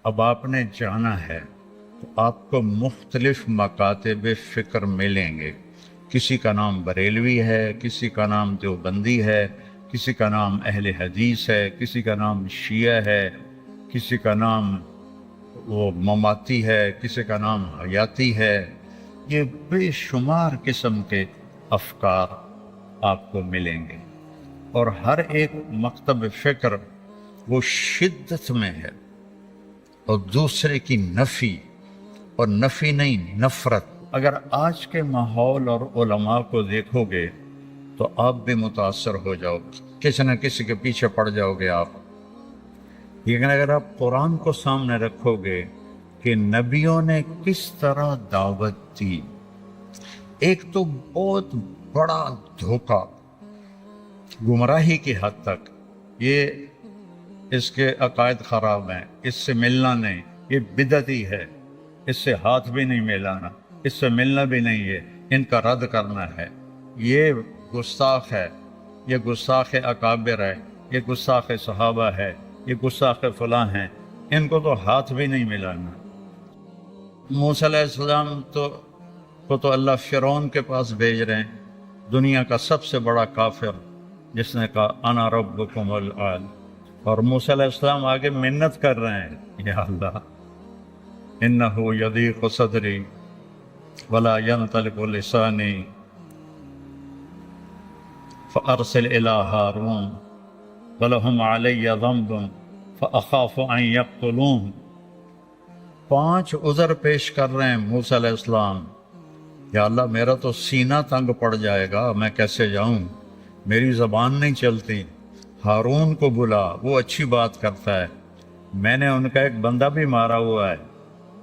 اب آپ نے جانا ہے تو آپ کو مختلف مکاتب فکر ملیں گے. کسی کا نام بریلوی ہے، کسی کا نام دیوبندی ہے، کسی کا نام اہل حدیث ہے، کسی کا نام شیعہ ہے، کسی کا نام وہ مماتی ہے، کسی کا نام حیاتی ہے. یہ بے شمار قسم کے افکار آپ کو ملیں گے، اور ہر ایک مکتب فکر وہ شدت میں ہے، اور دوسرے کی نفی، اور نفی نہیں نفرت. اگر آج کے ماحول اور علماء کو دیکھو گے تو آپ بھی متاثر ہو جاؤ گے، کسی نہ کسی کے پیچھے پڑ جاؤ گے آپ. لیکن اگر آپ قرآن کو سامنے رکھو گے کہ نبیوں نے کس طرح دعوت دی. ایک تو بہت بڑا دھوکہ، گمراہی کی حد تک، یہ اس کے عقائد خراب ہیں، اس سے ملنا نہیں، یہ بدعتی ہے، اس سے ہاتھ بھی نہیں ملانا، اس سے ملنا بھی نہیں ہے، ان کا رد کرنا ہے، یہ گستاخ ہے، یہ گستاخ اکابر ہے، یہ گستاخ صحابہ ہے، یہ گستاخ فلاں ہیں، ان کو تو ہاتھ بھی نہیں ملانا. موسیٰ علیہ السلام کو تو اللہ فرعون کے پاس بھیج رہے ہیں، دنیا کا سب سے بڑا کافر، جس نے کہا انا ربکم العال. اور موسیٰ علیہ السلام آگے منت کر رہے ہیں، یا اللہ انہ یضیق صدری ولا ینطلق لسانی فارسل الی ہارون ولہم علی ذنب فاخاف ان یقتلون. 5 عذر پیش کر رہے ہیں موسیٰ علیہ السلام. یا اللہ میرا تو سینہ تنگ پڑ جائے گا، میں کیسے جاؤں، میری زبان نہیں چلتی. ہارون کو بلا، وہ اچھی بات کرتا ہے، میں نے ان کا ایک بندہ بھی مارا ہوا ہے،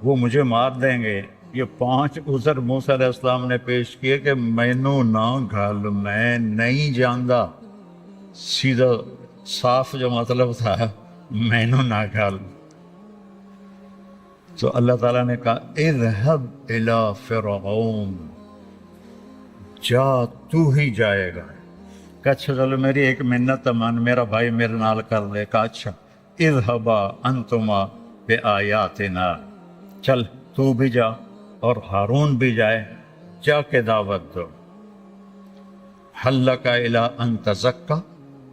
وہ مجھے مار دیں گے. یہ 5 عذر موسیٰ علیہ السلام نے پیش کیے کہ مینوں نہ گھل، میں نہیں جاندا. سیدھا صاف جو مطلب تھا مینوں نہ گھل. تو اللہ تعالیٰ نے کہا اذهب الى فرعون، جا تو ہی جائے گا. کہ اچھا چلو میری ایک منت مان، میرا بھائی میرے نال کر لے. کہا اچھا اذهبا انتما بآیاتنا، چل تو بھی جا اور ہارون بھی جائے، جا کے دعوت دو. هل لک الی ان تزکی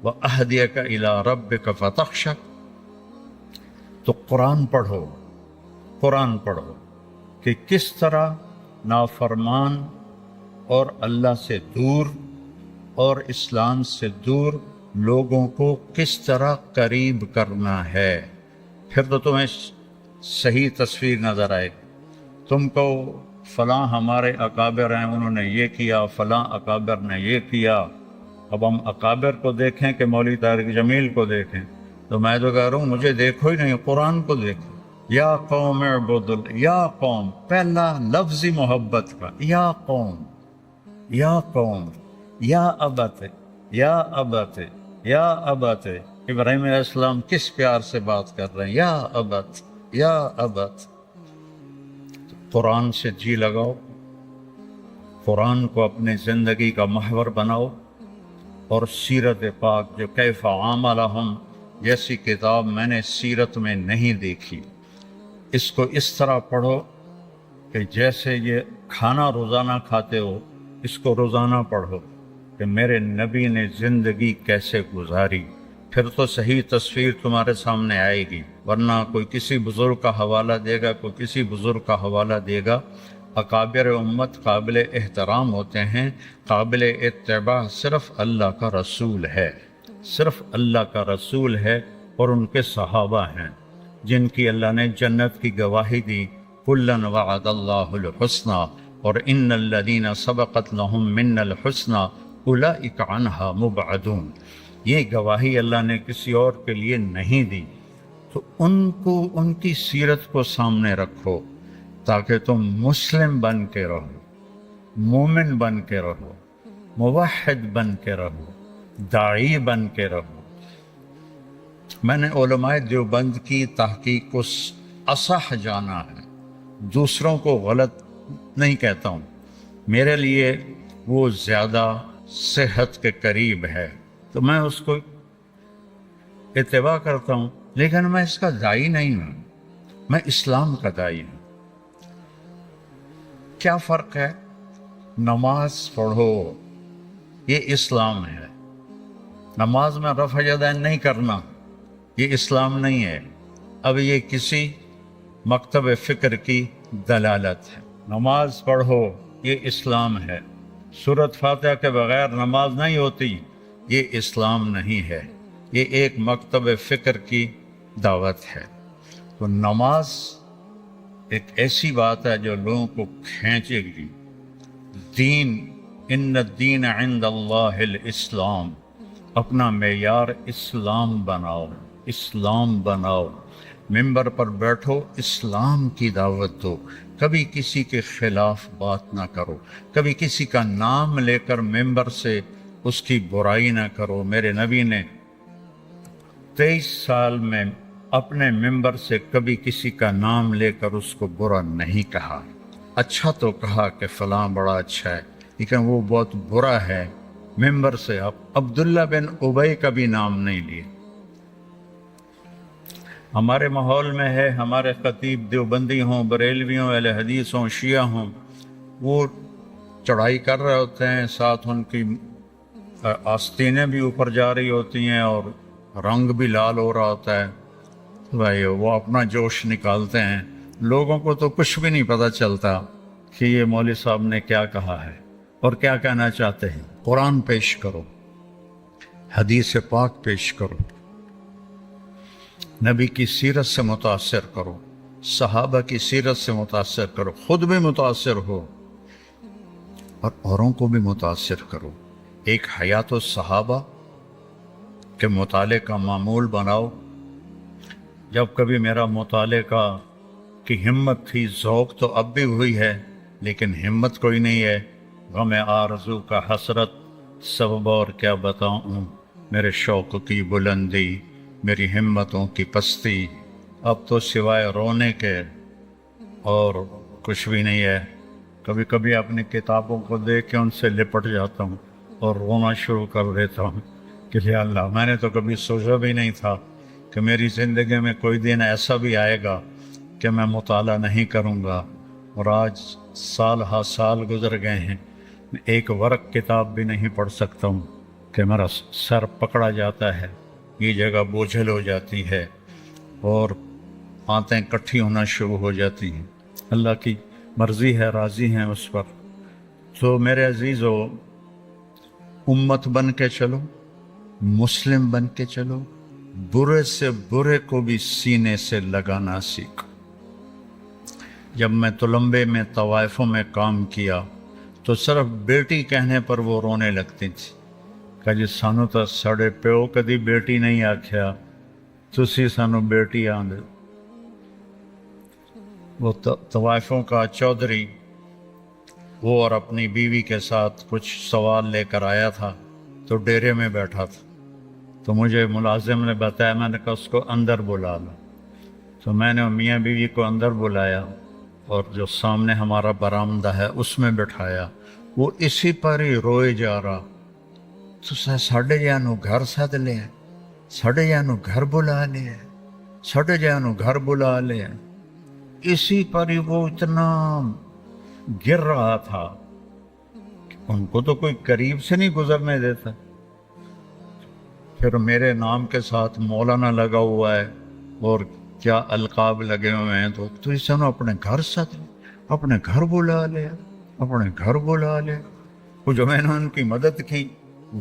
واہدیک الی ربک فتخشی. تو قرآن پڑھو، قرآن پڑھو کہ کس طرح نافرمان اور اللہ سے دور اور اسلام سے دور لوگوں کو کس طرح قریب کرنا ہے. پھر تو تمہیں صحیح تصویر نظر آئے. تم کو فلاں ہمارے اکابر ہیں، انہوں نے یہ کیا، فلاں اکابر نے یہ کیا. اب ہم اکابر کو دیکھیں کہ مولوی طارق جمیل کو دیکھیں، تو میں تو کہہ رہا ہوں مجھے دیکھو ہی نہیں، قرآن کو دیکھو. یا قوم اعبد یا قوم، پہلا لفظی محبت کا، یا قوم، یا قوم، یا ابت، یا ابت، یا ابت. ابراہیم علیہ السلام کس پیار سے بات کر رہے ہیں، یا ابت، یا ابت. قرآن سے جی لگاؤ، قرآن کو اپنی زندگی کا محور بناؤ، اور سیرت پاک جو کیف عاملہم جیسی کتاب میں نے سیرت میں نہیں دیکھی، اس کو اس طرح پڑھو کہ جیسے یہ کھانا روزانہ کھاتے ہو، اس کو روزانہ پڑھو کہ میرے نبی نے زندگی کیسے گزاری. پھر تو صحیح تصویر تمہارے سامنے آئے گی. ورنہ کوئی کسی بزرگ کا حوالہ دے گا، کوئی کسی بزرگ کا حوالہ دے گا. اکابر امت قابل احترام ہوتے ہیں، قابل اتباع صرف اللہ کا رسول ہے، صرف اللہ کا رسول ہے اور ان کے صحابہ ہیں جن کی اللہ نے جنت کی گواہی دی. کلاً وعد اللہ الحسنی اور ان الذین سبقت لہم منا الحسنی اولئک عنہا مبعدون. یہ گواہی اللہ نے کسی اور کے لیے نہیں دی. تو ان کی سیرت کو سامنے رکھو تاکہ تم مسلم بن کے رہو، مومن بن کے رہو، موحد بن کے رہو، داعی بن کے رہو. میں نے علماء دیوبند کی تحقیق کو اصح جانا ہے، دوسروں کو غلط نہیں کہتا ہوں، میرے لیے وہ زیادہ صحت کے قریب ہے تو میں اس کو اتباع کرتا ہوں. لیکن میں اس کا داعی نہیں ہوں، میں اسلام کا داعی ہوں۔ کیا فرق ہے؟ نماز پڑھو، یہ اسلام ہے۔ نماز میں رفع یدین نہیں کرنا، یہ اسلام نہیں ہے۔ اب یہ کسی مکتب فکر کی دلالت ہے۔ نماز پڑھو، یہ اسلام ہے۔ سورۃ فاتحہ کے بغیر نماز نہیں ہوتی، یہ اسلام نہیں ہے، یہ ایک مکتب فکر کی دعوت ہے۔ تو نماز ایک ایسی بات ہے جو لوگوں کو کھینچے گی۔ دین، ان الدین عند اللہ الاسلام، اپنا معیار اسلام بناؤ، اسلام بناؤ۔ ممبر پر بیٹھو، اسلام کی دعوت دو، کبھی کسی کے خلاف بات نہ کرو، کبھی کسی کا نام لے کر ممبر سے اس کی برائی نہ کرو۔ میرے نبی نے 23 سال میں اپنے ممبر سے کبھی کسی کا نام لے کر اس کو برا نہیں کہا۔ اچھا تو کہا کہ فلاں بڑا اچھا ہے، لیکن وہ بہت برا ہے۔ ممبر سے آپ عبداللہ بن ابی کا بھی نام نہیں لیے۔ ہمارے ماحول میں ہے، ہمارے خطیب دیوبندی ہوں، بریلوی ہوں، اہل حدیث ہوں، شیعہ ہوں، وہ چڑھائی کر رہے ہوتے ہیں، ساتھ ان کی آستینیں بھی اوپر جا رہی ہوتی ہیں اور رنگ بھی لال ہو رہا ہوتا ہے۔ بھائی وہ اپنا جوش نکالتے ہیں، لوگوں کو تو کچھ بھی نہیں پتہ چلتا کہ یہ مولوی صاحب نے کیا کہا ہے اور کیا کہنا چاہتے ہیں۔ قرآن پیش کرو، حدیث پاک پیش کرو، نبی کی سیرت سے متاثر کرو، صحابہ کی سیرت سے متاثر کرو، خود بھی متاثر ہو اور اوروں کو بھی متاثر کرو۔ ایک حیات الصحابہ کے مطالعے کا معمول بناؤ۔ جب کبھی میرا مطالعے کی ہمت تھی، ذوق تو اب بھی ہوئی ہے، لیکن ہمت کوئی نہیں ہے۔ غم آرزو کا حسرت سبب اور کیا بتاؤں، میرے شوق کی بلندی، میری ہمتوں کی پستی، اب تو سوائے رونے کے اور کچھ بھی نہیں ہے۔ کبھی کبھی اپنی کتابوں کو دیکھ کے ان سے لپٹ جاتا ہوں اور رونا شروع کر دیتا ہوں کہ یا اللہ، میں نے تو کبھی سوچا بھی نہیں تھا کہ میری زندگی میں کوئی دن ایسا بھی آئے گا کہ میں مطالعہ نہیں کروں گا، اور آج سال ہا سال گزر گئے ہیں، ایک ورق کتاب بھی نہیں پڑھ سکتا ہوں کہ میرا سر پکڑا جاتا ہے، یہ جگہ بوجھل ہو جاتی ہے اور آنتیں کٹھی ہونا شروع ہو جاتی ہیں۔ اللہ کی مرضی ہے، راضی ہیں اس پر۔ تو میرے عزیزو، امت بن کے چلو، مسلم بن کے چلو، برے سے برے کو بھی سینے سے لگانا سیکھو۔ جب میں تلمبے میں طوائفوں میں کام کیا تو صرف بیٹی کہنے پر وہ رونے لگتی تھی کہ جی سانو تو ساڑے پیو کدی بیٹی نہیں آکھیا، تسی سانو بیٹی آندے۔ وہ طوائفوں کا چودھری، وہ اور اپنی بیوی کے ساتھ کچھ سوال لے کر آیا تھا تو ڈیرے میں بیٹھا تھا، تو مجھے ملازم نے بتایا، میں نے کہا اس کو اندر بلا لو۔ تو میں نے میاں بیوی کو اندر بلایا اور جو سامنے ہمارا برآمدہ ہے اس میں بٹھایا، وہ اسی پر ہی روئے جا رہا۔ تو ساڑھے جانو گھر سد لے، ساڑھے جانو گھر بلا لے، ساڑھے جانو گھر بلا لے، اسی پر ہی وہ اتنا گر رہا تھا کہ ان کو تو کوئی قریب سے نہیں گزرنے دیتا۔ پھر میرے نام کے ساتھ مولانا لگا ہوا ہے اور کیا القاب لگے ہوئے ہیں، تو اس نے اپنے گھر ساتھ لے، اپنے گھر بلا لے، اپنے گھر بلا لے۔ وہ جو میں نے ان کی مدد کی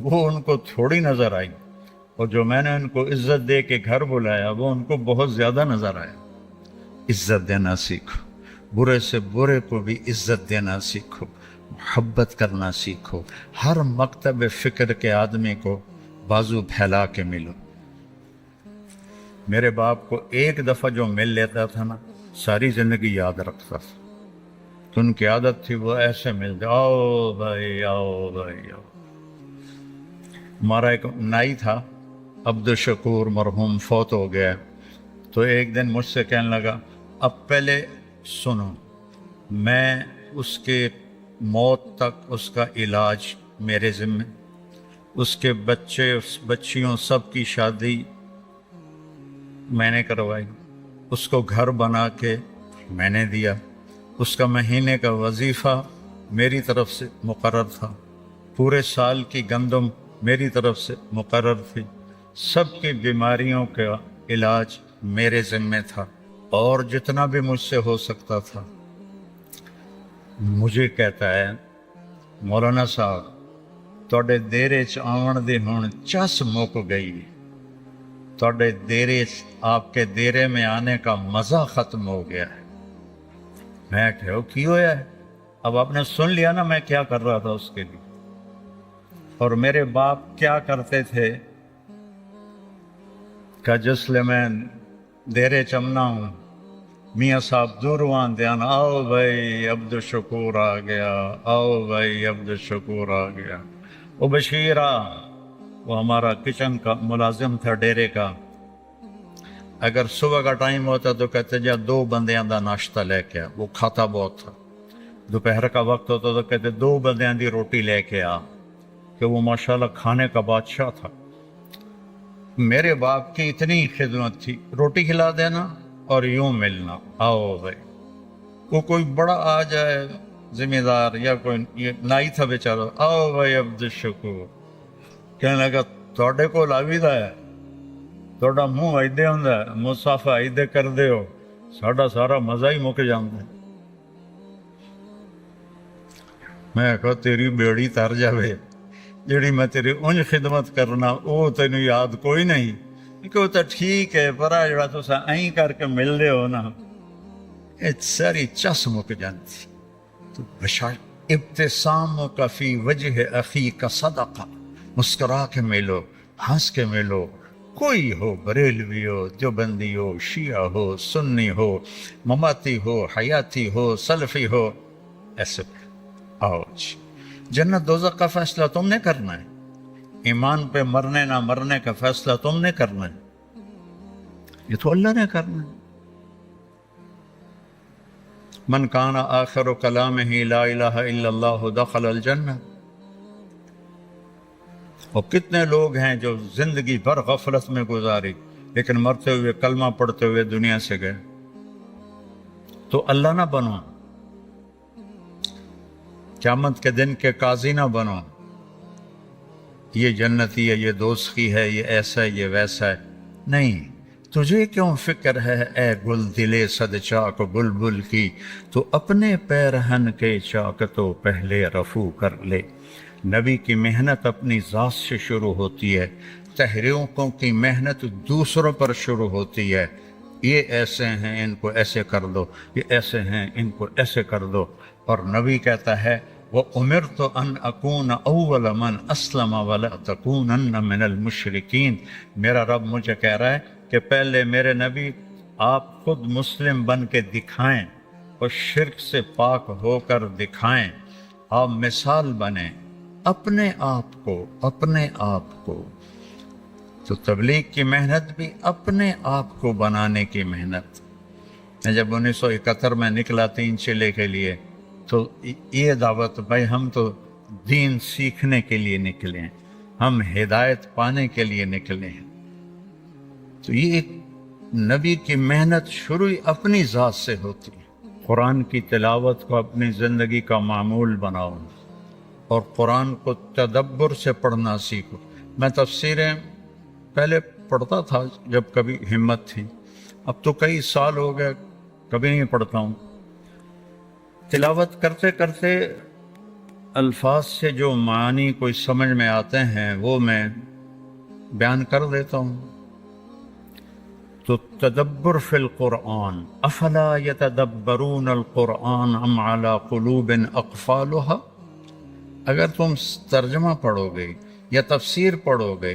وہ ان کو تھوڑی نظر آئی، اور جو میں نے ان کو عزت دے کے گھر بلایا وہ ان کو بہت زیادہ نظر آیا۔ عزت دینا سیکھو، برے سے برے کو بھی عزت دینا سیکھو، محبت کرنا سیکھو، ہر مکتب فکر کے آدمی کو بازو پھیلا کے ملو۔ میرے باپ کو ایک دفعہ جو مل لیتا تھا نا، ساری زندگی یاد رکھتا تھا۔ تو ان کی عادت تھی وہ ایسے ملتے، آؤ بھائی آؤ بھائی آؤ۔ ہمارا ایک نائی تھا عبد الشکور، مرحوم، فوت ہو گیا، تو ایک دن مجھ سے کہنے لگا، اب پہلے سنو، میں اس کے موت تک اس کا علاج میرے ذمہ، اس کے بچے، اس بچیوں سب کی شادی میں نے کروائی، اس کو گھر بنا کے میں نے دیا، اس کا مہینے کا وظیفہ میری طرف سے مقرر تھا، پورے سال کی گندم میری طرف سے مقرر تھی، سب کی بیماریوں کا علاج میرے ذمے تھا، اور جتنا بھی مجھ سے ہو سکتا تھا۔ مجھے کہتا ہے مولانا صاحب تواڈے دیرے چ آون دی ہن چس مک گئی، تواڈے دیرے آپ کے دیرے میں آنے کا مزہ ختم ہو گیا ہے۔ میں کہو کی ہویا ہے؟ اب آپ نے سن لیا نا میں کیا کر رہا تھا اس کے لیے، اور میرے باپ کیا کرتے تھے کہ جس لئے میں دیرے چمنا ہوں میاں صاحب دوروان دیان آؤ بھائی عبد الشکور آ گیا، آؤ بھائی عبد الشکور آ گیا۔ وہ بشیر وہ ہمارا کچن کا ملازم تھا ڈیرے کا، اگر صبح کا ٹائم ہوتا تو کہتے جا 2 بندیاں دا ناشتہ لے کے آ، وہ کھاتا بہت تھا۔ دوپہر کا وقت ہوتا تو کہتے 2 بندیاں دی روٹی لے کے آ، کہ وہ ماشاءاللہ کھانے کا بادشاہ تھا۔ میرے باپ کی اتنی خدمت تھی، روٹی کھلا دینا اور یوں ملنا، آؤ بھائی۔ وہ کوئی بڑا آ جائے ذمہ دار یا کوئی نائی تھا بیچارہ، آؤ بھائی عبد الشکور، کہنے لگا تواڈے کول آویدا ہے، تواڈا منہ ایدے ہوندا ہے، مصافہ ایدے کر دے ہو، ساڈا سارا مزہ ہی مک جاندا ہے۔ میں کہا تیری بیڑی تر جاوے، جڑی میں تیری انج خدمت کرنا وہ تینوں یاد کوئی نہیں، کہ وہ تو ٹھیک ہے پر جڑا تسا این کر کے مل دے ہو نا، یہ ساری چس مک جانتی۔ تو ابتسامک فی وجہ اخیک صدقہ، مسکرا کے ملو، ہنس کے ملو، کوئی ہو، بریلوی ہو، دیوبندی ہو، شیعہ ہو، سنی ہو، مماتی ہو، حیاتی ہو، سلفی ہو، ایسے آؤ جی۔ جنت دوزخ کا فیصلہ تم نے کرنا ہے، ایمان پہ مرنے نہ مرنے کا فیصلہ تم نے کرنا ہے، یہ تو اللہ نے کرنا ہے۔ من کان آخر کلامہ لا الہ الا اللہ دخل الجنہ۔ اور کتنے لوگ ہیں جو زندگی بھر غفلت میں گزاری لیکن مرتے ہوئے کلمہ پڑھتے ہوئے دنیا سے گئے۔ تو اللہ نہ بنو، قیامت کے دن کے قاضی نہ بنو، یہ جنتی ہے، یہ دوزخی ہے، یہ ایسا ہے، یہ ویسا ہے، نہیں۔ تجھے کیوں فکر ہے اے گل دلے صد چاک بلبل کی، تو اپنے پیرہن کے چاک تو پہلے رفو کر لے۔ نبی کی محنت اپنی ذات سے شروع ہوتی ہے، تحریکوں کی محنت دوسروں پر شروع ہوتی ہے۔ یہ ایسے ہیں ان کو ایسے کر دو، یہ ایسے ہیں ان کو ایسے کر دو۔ اور نبی کہتا ہے وَأُمِرْتُ أَنْ أَكُونَ أَوَّلَ مَنْ أَسْلَمَ وَلَا تَكُونَنَّ مِنَ الْمُشْرِكِينَ۔ میرا رب مجھے کہہ رہا ہے کہ پہلے میرے نبی آپ خود مسلم بن کے دکھائیں اور شرک سے پاک ہو کر دکھائیں، آپ مثال بنیں اپنے آپ کو۔ تو تبلیغ کی محنت بھی اپنے آپ کو بنانے کی محنت۔ میں جب 1971 میں نکلا 3 چلے کے لیے تو یہ دعوت بھائی ہم تو دین سیکھنے کے لیے نکلے ہیں، ہم ہدایت پانے کے لیے نکلے ہیں۔ تو یہ ایک نبی کی محنت شروع اپنی ذات سے ہوتی ہے۔ قرآن کی تلاوت کو اپنی زندگی کا معمول بناؤ اور قرآن کو تدبر سے پڑھنا سیکھو۔ میں تفسیریں پہلے پڑھتا تھا جب کبھی ہمت تھی، اب تو کئی سال ہو گئے کبھی نہیں پڑھتا ہوں۔ تلاوت کرتے کرتے الفاظ سے جو معنی کوئی سمجھ میں آتے ہیں وہ میں بیان کر دیتا ہوں۔ تو تدبر فی القرآن، افلا یتدبرون القرآن ام علی قلوب اقفالها۔ اگر تم ترجمہ پڑھو گے یا تفسیر پڑھو گے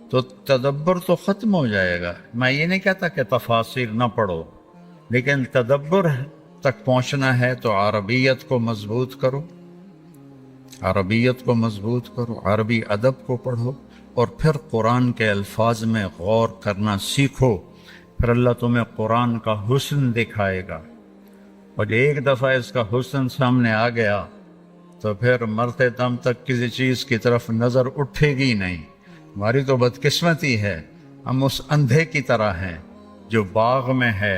تو تدبر تو ختم ہو جائے گا۔ میں یہ نہیں کہتا کہ تفاسیر نہ پڑھو، لیکن تدبر تک پہنچنا ہے تو عربیت کو مضبوط کرو، عربیت کو مضبوط کرو، عربی ادب کو پڑھو، اور پھر قرآن کے الفاظ میں غور کرنا سیکھو۔ پھر اللہ تمہیں قرآن کا حسن دکھائے گا، اور ایک دفعہ اس کا حسن سامنے آ گیا تو پھر مرتے دم تک کسی چیز کی طرف نظر اٹھے گی نہیں۔ ہماری تو بدقسمتی ہے، ہم اس اندھے کی طرح ہیں جو باغ میں ہے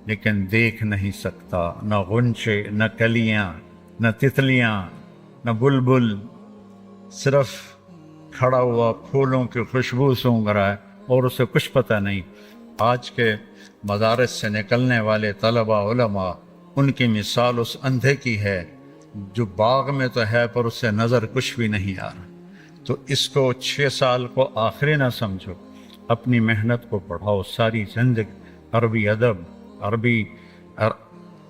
لیکن دیکھ نہیں سکتا، نہ غنچے، نہ کلیاں، نہ تتلیاں، نہ بلبل، صرف کھڑا ہوا پھولوں کی خوشبو سونگھ رہا ہے اور اسے کچھ پتہ نہیں۔ آج کے مدارس سے نکلنے والے طلباء علماء، ان کی مثال اس اندھے کی ہے جو باغ میں تو ہے پر اسے نظر کچھ بھی نہیں آ رہا۔ تو اس کو 6 سال کو آخری نہ سمجھو، اپنی محنت کو پڑھاؤ ساری زندگی۔ عربی ادب،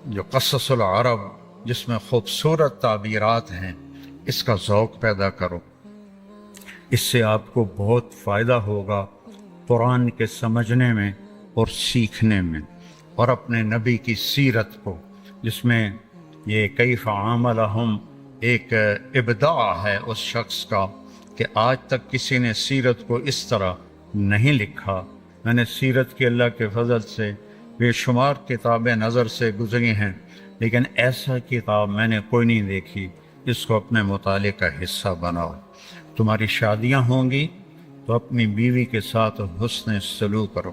جو قصص العرب جس میں خوبصورت تعبیرات ہیں، اس کا ذوق پیدا کرو۔ اس سے آپ کو بہت فائدہ ہوگا قرآن کے سمجھنے میں اور سیکھنے میں، اور اپنے نبی کی سیرت کو، جس میں یہ کیف عاملہم ایک ابداع ہے اس شخص کا کہ آج تک کسی نے سیرت کو اس طرح نہیں لکھا۔ میں نے سیرت کی اللہ کے فضل سے بے شمار کتابیں نظر سے گزری ہیں، لیکن ایسا کتاب میں نے کوئی نہیں دیکھی۔ اس کو اپنے مطالعے کا حصہ بناؤ۔ تمہاری شادیاں ہوں گی تو اپنی بیوی کے ساتھ حسن سلوک کرو۔